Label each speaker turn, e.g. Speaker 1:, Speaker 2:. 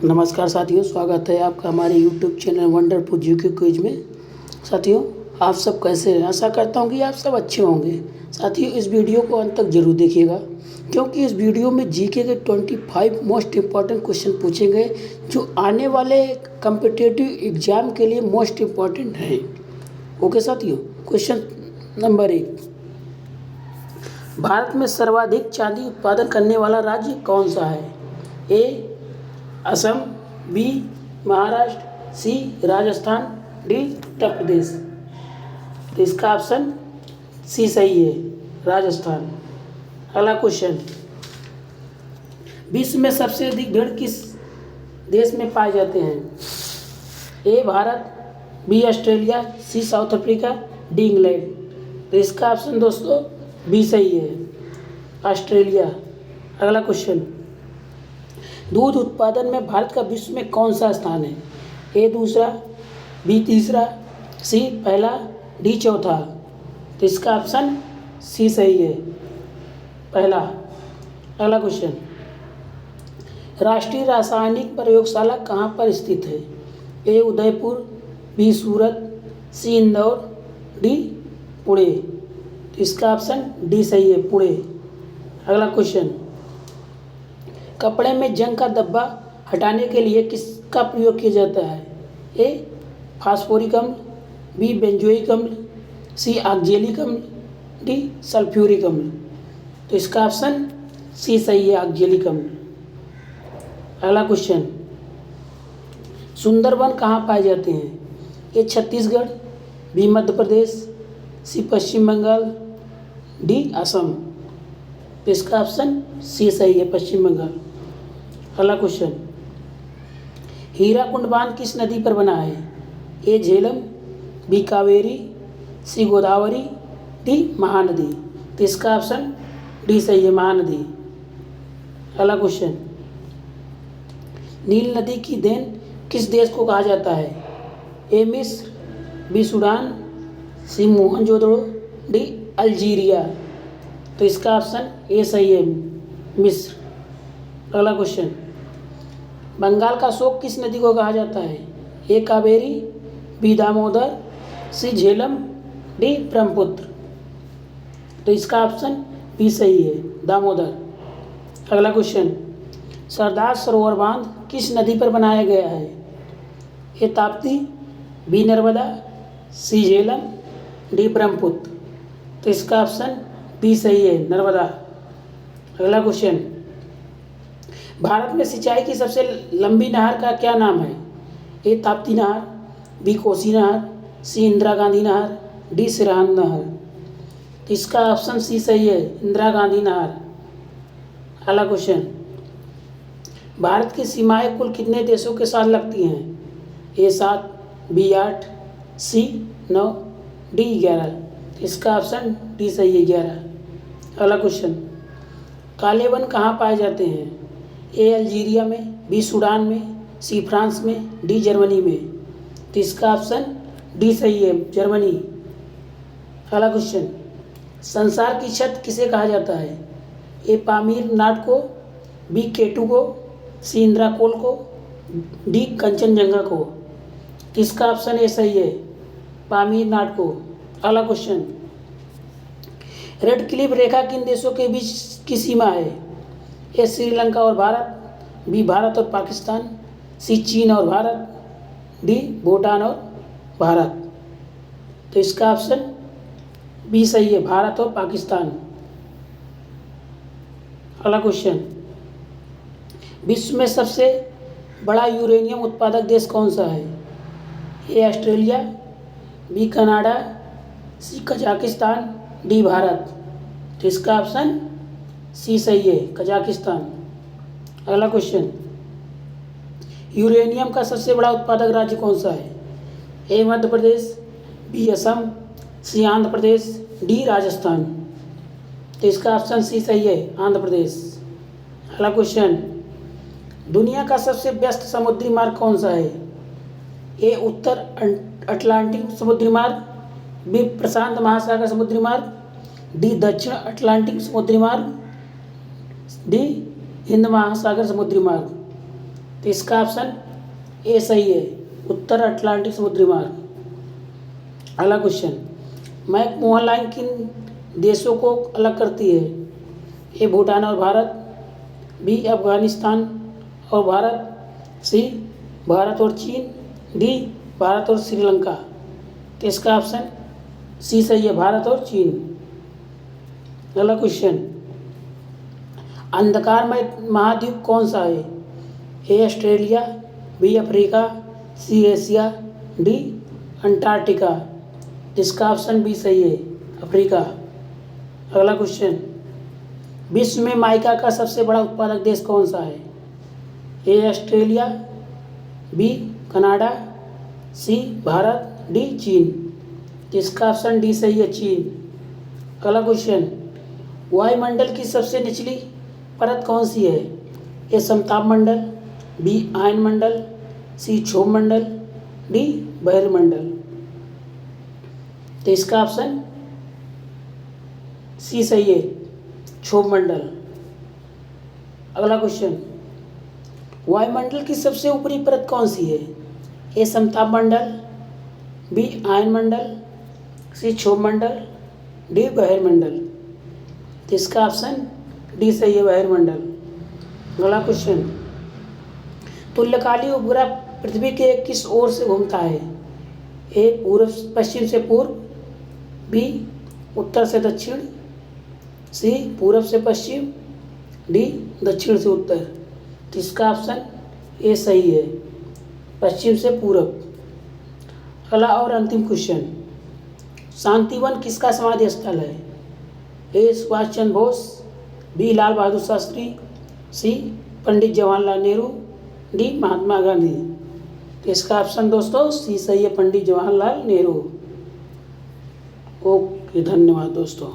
Speaker 1: नमस्कार साथियों, स्वागत है आपका हमारे YouTube channel wonderful GK quiz में। साथियों, आप सब कैसे हैं? आशा करता हूं कि आप सब अच्छे होंगे। साथियों, इस वीडियो को अंत तक जरूर देखिएगा, क्योंकि इस वीडियो में जीके के 25 मोस्ट इम्पॉर्टेंट क्वेश्चन पूछे गए, जो आने वाले कम्पिटिटिव एग्जाम के लिए मोस्ट इम्पॉर्टेंट हैं। ओके साथियों, क्वेश्चन नंबर 1, भारत में सर्वाधिक चांदी उत्पादन करने वाला राज्य कौन सा है? ए असम, बी महाराष्ट्र, सी राजस्थान, डी उत्तर प्रदेश। तो इसका ऑप्शन सी सही है, राजस्थान। अगला क्वेश्चन, विश्व में सबसे अधिक भेड़ किस देश में पाए जाते हैं? ए भारत, बी ऑस्ट्रेलिया, सी साउथ अफ्रीका, डी इंग्लैंड। तो इसका ऑप्शन दोस्तों बी सही है, ऑस्ट्रेलिया। अगला क्वेश्चन, दूध उत्पादन में भारत का विश्व में कौन सा स्थान है? ए दूसरा, बी तीसरा, सी पहला, डी चौथा। तो इसका ऑप्शन सी सही है, पहला। अगला क्वेश्चन, राष्ट्रीय रासायनिक प्रयोगशाला कहाँ पर स्थित है? ए उदयपुर, बी सूरत, सी इंदौर, डी पुणे। तो इसका ऑप्शन डी सही है, पुणे। अगला क्वेश्चन, कपड़े में जंग का धब्बा हटाने के लिए किसका प्रयोग किया जाता है? ए फास्फोरिक अम्ल, बी बेंजोइक अम्ल, सी ऑक्जेलिक अम्ल, डी सल्फ्यूरिक अम्ल। तो इसका ऑप्शन सी सही है, ऑक्जेलिक अम्ल। अगला क्वेश्चन, सुंदरवन कहाँ पाए जाते हैं? ए छत्तीसगढ़, बी मध्य प्रदेश, सी पश्चिम बंगाल, डी असम। तो इसका ऑप्शन सी सही है, पश्चिम बंगाल। अगला क्वेश्चन, हीराकुंड बांध किस नदी पर बना है? ए झेलम, बी कावेरी, सी गोदावरी, डी महानदी। तो इसका ऑप्शन डी सही है, महानदी। अगला क्वेश्चन, नील नदी की देन किस देश को कहा जाता है? ए मिस्र, बी सूडान, सी मोहनजोदड़ो, डी अल्जीरिया। तो इसका ऑप्शन ए सही है, मिस्र। अगला क्वेश्चन, बंगाल का शोक किस नदी को कहा जाता है? ए कावेरी, बी दामोदर, सी झेलम, डी ब्रह्मपुत्र। तो इसका ऑप्शन बी सही है, दामोदर। अगला क्वेश्चन, सरदार सरोवर बांध किस नदी पर बनाया गया है? ए ताप्ती, बी नर्मदा, सी झेलम, डी ब्रह्मपुत्र। तो इसका ऑप्शन बी सही है, नर्मदा। अगला क्वेश्चन, भारत में सिंचाई की सबसे लंबी नहर का क्या नाम है? ए ताप्ती नहर, बी कोसी नहर, सी इंदिरा गांधी नहर, डी सिरहान नहर। तो इसका ऑप्शन सी सही है, इंदिरा गांधी नहर। अगला क्वेश्चन, भारत की सीमाएं कुल कितने देशों के साथ लगती हैं? ए 7, बी 8, सी 9, डी 11। इसका ऑप्शन डी सही है, 11। अगला क्वेश्चन, काले वन कहाँ पाए जाते हैं? ए अल्जीरिया में, बी सूडान में, सी फ्रांस में, डी जर्मनी में। तो इसका ऑप्शन डी सही है, जर्मनी। अगला क्वेश्चन, संसार की छत किसे कहा जाता है? ए पामीर नाट को, बी केटू को, सी इंद्राकोल को, डी कंचनजंगा को। तो इसका ऑप्शन ए सही है, पामीर नाट को। अगला क्वेश्चन, रेड क्लिफ रेखा किन देशों के बीच की सीमा है? ए श्रीलंका और भारत, बी भारत और पाकिस्तान, सी चीन और भारत, डी भूटान और भारत। तो इसका ऑप्शन बी सही है, भारत और पाकिस्तान। अगला क्वेश्चन, विश्व में सबसे बड़ा यूरेनियम उत्पादक देश कौन सा है? A Australia, B Canada, C Kazakhstan, D Bharat. तो इसका ऑप्शन सी सही है, कजाकिस्तान। अगला क्वेश्चन, यूरेनियम का सबसे बड़ा उत्पादक राज्य कौन सा है? ए मध्य प्रदेश, बी असम, सी आंध्र प्रदेश, डी राजस्थान। तो इसका ऑप्शन सी सही है, आंध्र प्रदेश। अगला क्वेश्चन, दुनिया का सबसे व्यस्त समुद्री मार्ग कौन सा है? ए उत्तर अटलांटिक समुद्री मार्ग, बी प्रशांत महासागर समुद्री मार्ग, डी दक्षिण अटलांटिक समुद्री मार्ग, डी हिंद महासागर समुद्री मार्ग। तो इसका ऑप्शन ए सही है, उत्तर अटलांटिक समुद्री मार्ग। अगला क्वेश्चन, मैकमोहन लाइन किन देशों को अलग करती है? ए भूटान और भारत, बी अफगानिस्तान और भारत, सी भारत और चीन, डी भारत और श्रीलंका। तो इसका ऑप्शन सी सही है, भारत और चीन। अगला क्वेश्चन, अंधकारमय महाद्वीप कौन सा है? A Australia, B Africa, C Asia, D Antarctica. इसका ऑप्शन बी सही है, अफ्रीका। अगला क्वेश्चन, विश्व में माइका का सबसे बड़ा उत्पादक देश कौन सा है? A Australia, B Canada, C Bharat, D चीन। इसका ऑप्शन डी सही है, चीन। अगला क्वेश्चन, वायुमंडल की सबसे निचली परत कौन सी है? ए समताप मंडल, बी आयन मंडल, सी क्षोभ मंडल, डी बहिर्मंडल। तो इसका ऑप्शन सी सही है, क्षोभ मंडल। अगला क्वेश्चन, वायुमंडल की सबसे ऊपरी परत कौन सी है? ए समताप मंडल, बी आयन मंडल, सी क्षोभ मंडल, डी बहिर्मंडल। तो इसका ऑप्शन डी सही है, बहिर्मंडल। अगला क्वेश्चन, तुल्यकालिक उपग्रह पृथ्वी के किस ओर से घूमता है? ए पूर्व पश्चिम से पूर्व, बी उत्तर से दक्षिण, सी पूरब से पश्चिम, डी दक्षिण से उत्तर। तो इसका ऑप्शन ए सही है, पश्चिम से पूरब। अगला और अंतिम क्वेश्चन, शांतिवन किसका समाधि स्थल है? ए सुभाष चंद्र बोस, बी लाल बहादुर शास्त्री, सी पंडित जवाहरलाल नेहरू, डी महात्मा गांधी। तो इसका ऑप्शन दोस्तों सी सही है, पंडित जवाहरलाल नेहरू। ओके, धन्यवाद दोस्तों।